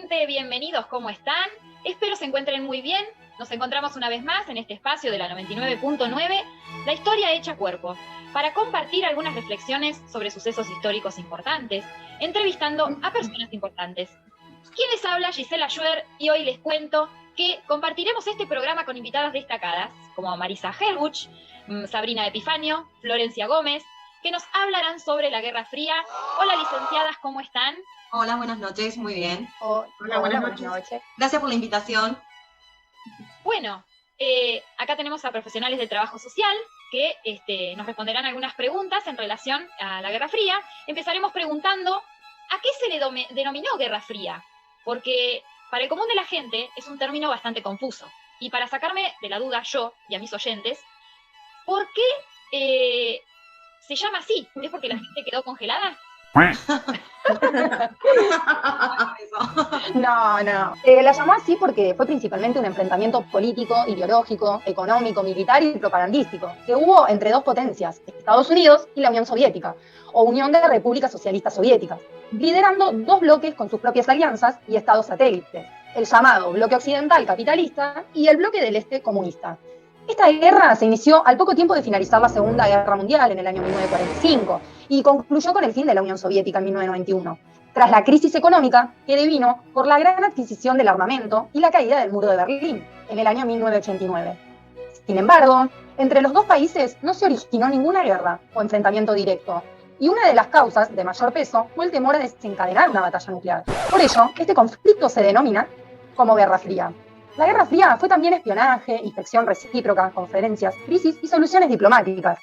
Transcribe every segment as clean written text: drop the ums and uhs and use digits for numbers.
gente, bienvenidos, ¿cómo están? Espero se encuentren muy bien. Nos encontramos una vez más en este espacio de la 99.9, La Historia Hecha Cuerpo, para compartir algunas reflexiones sobre sucesos históricos importantes, entrevistando a personas importantes. ¿Quién les habla? Gisela Schwer, y hoy les cuento que compartiremos este programa con invitadas destacadas, como Marisa Helbuch, Sabrina Epifanio, Florencia Gómez, que nos hablarán sobre la Guerra Fría. Hola, licenciadas, ¿cómo están? Hola, buenas noches, muy bien. Hola, buenas noches. Gracias por la invitación. Bueno, acá tenemos a profesionales del trabajo social que nos responderán algunas preguntas en relación a la Guerra Fría. Empezaremos preguntando ¿a qué se le denominó Guerra Fría? Porque para el común de la gente es un término bastante confuso. Y para sacarme de la duda yo y a mis oyentes, ¿por qué se llama así? ¿Es porque la gente quedó congelada? No. La llamó así porque fue principalmente un enfrentamiento político, ideológico, económico, militar y propagandístico que hubo entre dos potencias, Estados Unidos y la Unión Soviética, o Unión de Repúblicas Socialistas Soviéticas, liderando dos bloques con sus propias alianzas y estados satélites, el llamado bloque occidental capitalista y el bloque del este comunista. Esta guerra se inició al poco tiempo de finalizar la Segunda Guerra Mundial en el año 1945 y concluyó con el fin de la Unión Soviética en 1991, tras la crisis económica que devino por la gran adquisición del armamento y la caída del muro de Berlín en el año 1989. Sin embargo, entre los dos países no se originó ninguna guerra o enfrentamiento directo, y una de las causas de mayor peso fue el temor a desencadenar una batalla nuclear. Por ello, este conflicto se denomina como Guerra Fría. La Guerra Fría fue también espionaje, inspección recíproca, conferencias, crisis y soluciones diplomáticas.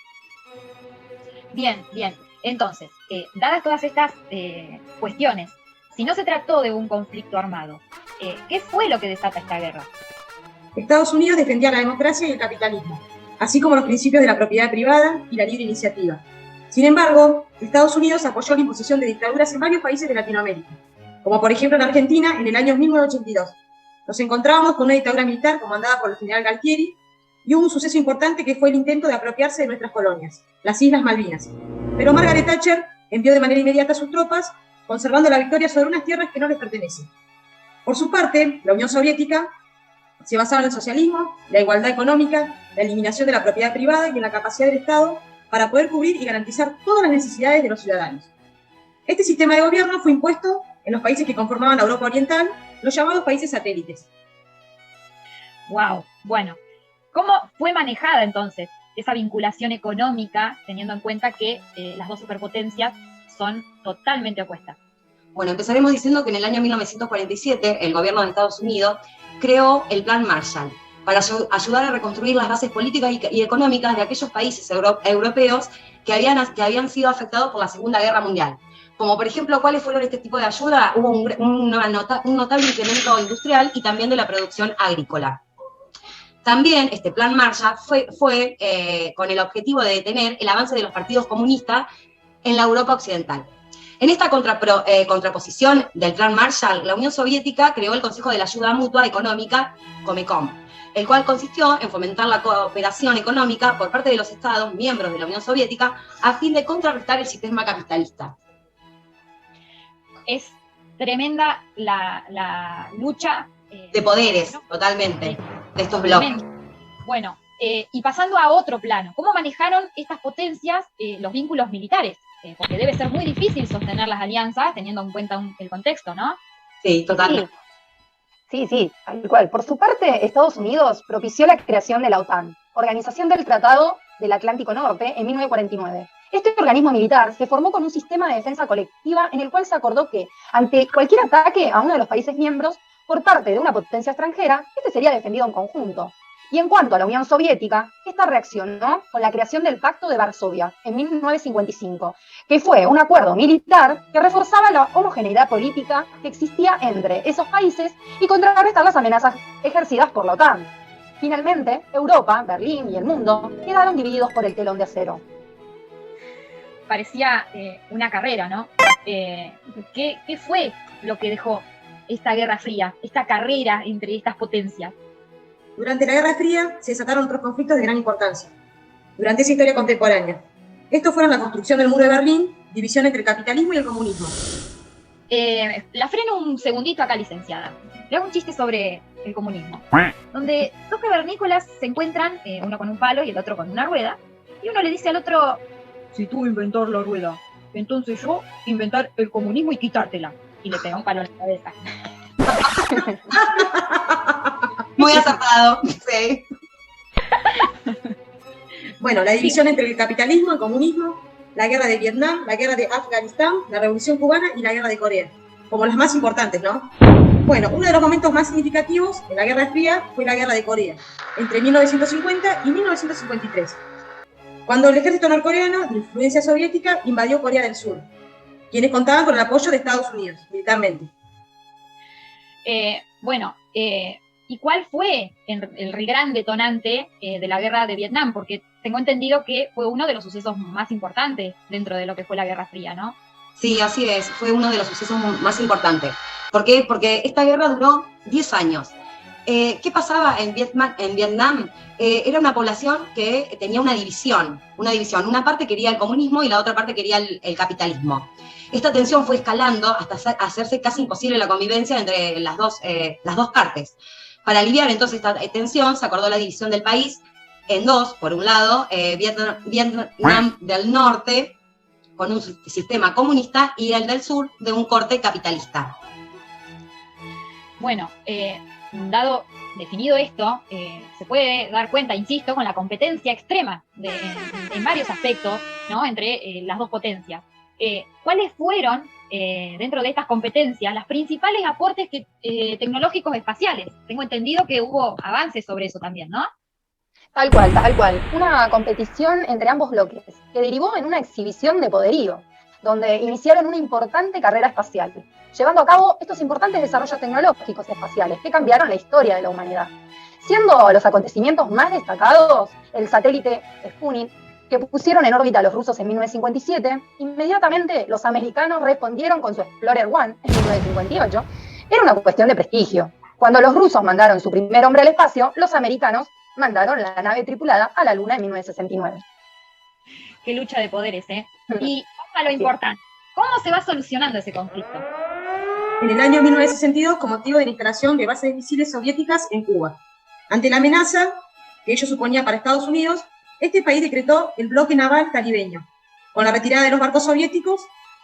Bien. Entonces, dadas todas estas cuestiones, si no se trató de un conflicto armado, ¿qué fue lo que desata esta guerra? Estados Unidos defendía la democracia y el capitalismo, así como los principios de la propiedad privada y la libre iniciativa. Sin embargo, Estados Unidos apoyó la imposición de dictaduras en varios países de Latinoamérica, como por ejemplo en Argentina en el año 1982. Nos encontrábamos con una dictadura militar comandada por el general Galtieri y hubo un suceso importante que fue el intento de apropiarse de nuestras colonias, las Islas Malvinas. Pero Margaret Thatcher envió de manera inmediata a sus tropas, conservando la victoria sobre unas tierras que no les pertenecen. Por su parte, la Unión Soviética se basaba en el socialismo, la igualdad económica, la eliminación de la propiedad privada y en la capacidad del Estado para poder cubrir y garantizar todas las necesidades de los ciudadanos. Este sistema de gobierno fue impuesto en los países que conformaban la Europa Oriental, los llamados países satélites. Wow, bueno, ¿cómo fue manejada entonces esa vinculación económica, teniendo en cuenta que las dos superpotencias son totalmente opuestas? Bueno, empezaremos diciendo que en el año 1947 el gobierno de Estados Unidos creó el Plan Marshall para ayudar a reconstruir las bases políticas y económicas de aquellos países europeos que habían sido afectados por la Segunda Guerra Mundial. Como por ejemplo, ¿cuáles fueron este tipo de ayuda? Hubo un notable incremento industrial y también de la producción agrícola. También este Plan Marshall fue con el objetivo de detener el avance de los partidos comunistas en la Europa occidental. En esta contraposición del Plan Marshall, la Unión Soviética creó el Consejo de la Ayuda Mutua Económica, Comecom, el cual consistió en fomentar la cooperación económica por parte de los Estados miembros de la Unión Soviética a fin de contrarrestar el sistema capitalista. Es tremenda la lucha de poderes, totalmente, de estos bloques. Bueno, y pasando a otro plano, ¿cómo manejaron estas potencias los vínculos militares? Porque debe ser muy difícil sostener las alianzas teniendo en cuenta el contexto, ¿no? Sí, totalmente. Sí, tal cual. Por su parte, Estados Unidos propició la creación de la OTAN, Organización del Tratado del Atlántico Norte, en 1949. Este organismo militar se formó con un sistema de defensa colectiva en el cual se acordó que, ante cualquier ataque a uno de los países miembros por parte de una potencia extranjera, este sería defendido en conjunto. Y en cuanto a la Unión Soviética, esta reaccionó con la creación del Pacto de Varsovia en 1955, que fue un acuerdo militar que reforzaba la homogeneidad política que existía entre esos países y contrarrestar las amenazas ejercidas por la OTAN. Finalmente, Europa, Berlín y el mundo quedaron divididos por el telón de acero. Parecía una carrera, ¿no? ¿Qué fue lo que dejó esta Guerra Fría, esta carrera entre estas potencias? Durante la Guerra Fría se desataron otros conflictos de gran importancia, durante esa historia contemporánea. Estos fueron la construcción del muro de Berlín, división entre el capitalismo y el comunismo. La freno un segundito acá, licenciada. Le hago un chiste sobre el comunismo, donde dos cavernícolas se encuentran, uno con un palo y el otro con una rueda, y uno le dice al otro: si tú inventar la rueda, entonces yo inventar el comunismo y quitártela. Y le pega un palo en la cabeza. Muy acertado, sí. Bueno, la división entre el capitalismo, el comunismo, la guerra de Vietnam, la guerra de Afganistán, la revolución cubana y la guerra de Corea, como las más importantes, ¿no? Bueno, uno de los momentos más significativos de la Guerra Fría fue la guerra de Corea, entre 1950 y 1953, cuando el ejército norcoreano, de influencia soviética, invadió Corea del Sur, quienes contaban con el apoyo de Estados Unidos, militarmente. ¿Y cuál fue el gran detonante de la guerra de Vietnam? Porque tengo entendido que fue uno de los sucesos más importantes dentro de lo que fue la Guerra Fría, ¿no? Sí, así es, fue uno de los sucesos más importantes. ¿Por qué? Porque esta guerra duró 10 años. ¿Qué pasaba en Vietnam? Era una población que tenía una división. Una parte quería el comunismo y la otra parte quería el capitalismo. Esta tensión fue escalando hasta hacerse casi imposible la convivencia entre las dos partes. Para aliviar entonces esta tensión, se acordó la división del país en dos. Por un lado, Vietnam del norte, con un sistema comunista, y el del sur, de un corte capitalista. Bueno, definido esto, se puede dar cuenta, insisto, con la competencia extrema en varios aspectos, ¿no?, entre las dos potencias. ¿Cuáles fueron, dentro de estas competencias, los principales aportes tecnológicos espaciales? Tengo entendido que hubo avances sobre eso también, ¿no? Tal cual, tal cual. Una competición entre ambos bloques, que derivó en una exhibición de poderío, donde iniciaron una importante carrera espacial, llevando a cabo estos importantes desarrollos tecnológicos espaciales que cambiaron la historia de la humanidad. Siendo los acontecimientos más destacados el satélite Sputnik, que pusieron en órbita los rusos en 1957, inmediatamente los americanos respondieron con su Explorer 1 en 1958. Era una cuestión de prestigio. Cuando los rusos mandaron su primer hombre al espacio, los americanos mandaron la nave tripulada a la Luna en 1969. Qué lucha de poderes, ¿eh? Y a lo importante, ¿cómo se va solucionando ese conflicto? En el año 1962, con motivo de la instalación de bases de misiles soviéticas en Cuba. Ante la amenaza que ello suponía para Estados Unidos, este país decretó el bloque naval caribeño, con la retirada de los barcos soviéticos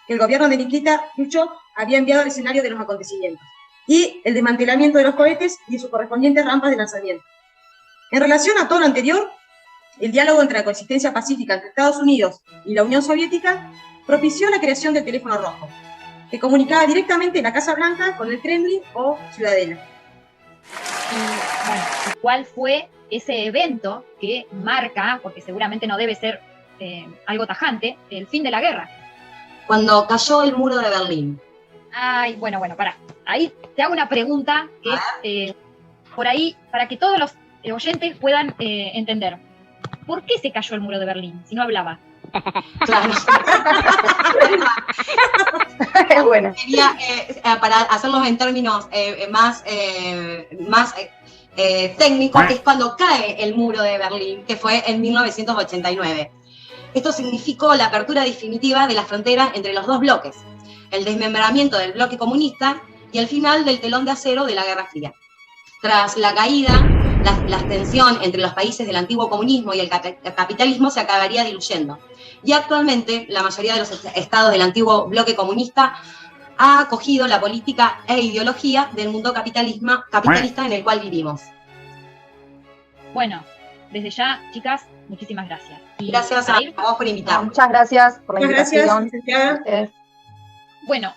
que el gobierno de Nikita Khrushchev había enviado al escenario de los acontecimientos, y el desmantelamiento de los cohetes y sus correspondientes rampas de lanzamiento. En relación a todo lo anterior, el diálogo entre la coexistencia pacífica entre Estados Unidos y la Unión Soviética propició la creación del teléfono rojo, que comunicaba directamente la Casa Blanca con el Kremlin o Ciudadela. Y bueno, ¿cuál fue ese evento que marca, porque seguramente no debe ser algo tajante, el fin de la guerra? Cuando cayó el muro de Berlín. Ay, bueno, pará. Ahí te hago una pregunta que por ahí, para que todos los oyentes puedan entender. ¿Por qué se cayó el muro de Berlín si no hablaba? Claro. Es bueno. Quería, para hacerlos en términos más técnicos, es cuando cae el muro de Berlín, que fue en 1989. Esto significó la apertura definitiva de la frontera entre los dos bloques, el desmembramiento del bloque comunista y el final del telón de acero de la Guerra Fría. Tras la caída, la tensión entre los países del antiguo comunismo y el capitalismo se acabaría diluyendo. Y actualmente la mayoría de los estados del antiguo bloque comunista ha acogido la política e ideología del mundo capitalista en el cual vivimos. Bueno, desde ya, chicas, muchísimas gracias. Y gracias a vos por invitarme. Muchas gracias por la invitación. Gracias. Bueno,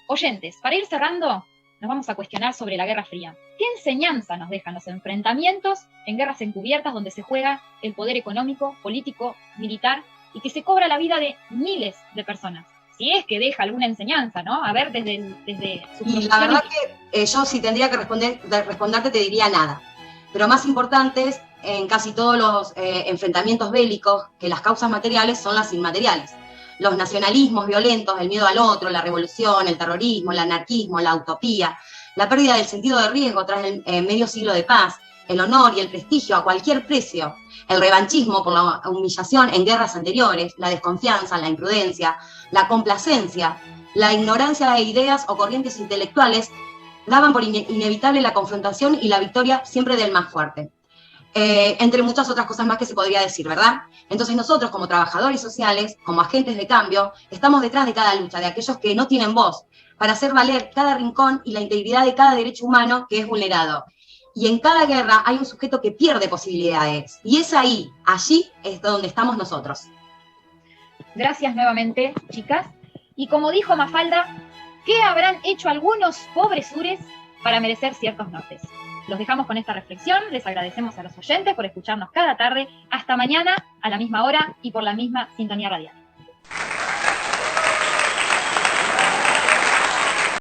oyentes, para ir cerrando, nos vamos a cuestionar sobre la Guerra Fría. ¿Qué enseñanza nos dejan los enfrentamientos en guerras encubiertas donde se juega el poder económico, político, militar y que se cobra la vida de miles de personas? Si es que deja alguna enseñanza, ¿no? A ver, desde su Y la verdad que yo si tendría que responderte te diría nada. Pero más importante es, en casi todos los enfrentamientos bélicos, que las causas materiales son las inmateriales. Los nacionalismos violentos, el miedo al otro, la revolución, el terrorismo, el anarquismo, la utopía, la pérdida del sentido de riesgo tras el medio siglo de paz, el honor y el prestigio a cualquier precio, el revanchismo por la humillación en guerras anteriores, la desconfianza, la imprudencia, la complacencia, la ignorancia de ideas o corrientes intelectuales daban por inevitable la confrontación y la victoria siempre del más fuerte. Entre muchas otras cosas más que se podría decir, ¿verdad? Entonces nosotros, como trabajadores sociales, como agentes de cambio, estamos detrás de cada lucha, de aquellos que no tienen voz, para hacer valer cada rincón y la integridad de cada derecho humano que es vulnerado. Y en cada guerra hay un sujeto que pierde posibilidades. Y es ahí, allí es donde estamos nosotros. Gracias nuevamente, chicas. Y como dijo Mafalda, ¿qué habrán hecho algunos pobres sures para merecer ciertos nortes? Los dejamos con esta reflexión, les agradecemos a los oyentes por escucharnos cada tarde. Hasta mañana, a la misma hora y por la misma sintonía radial.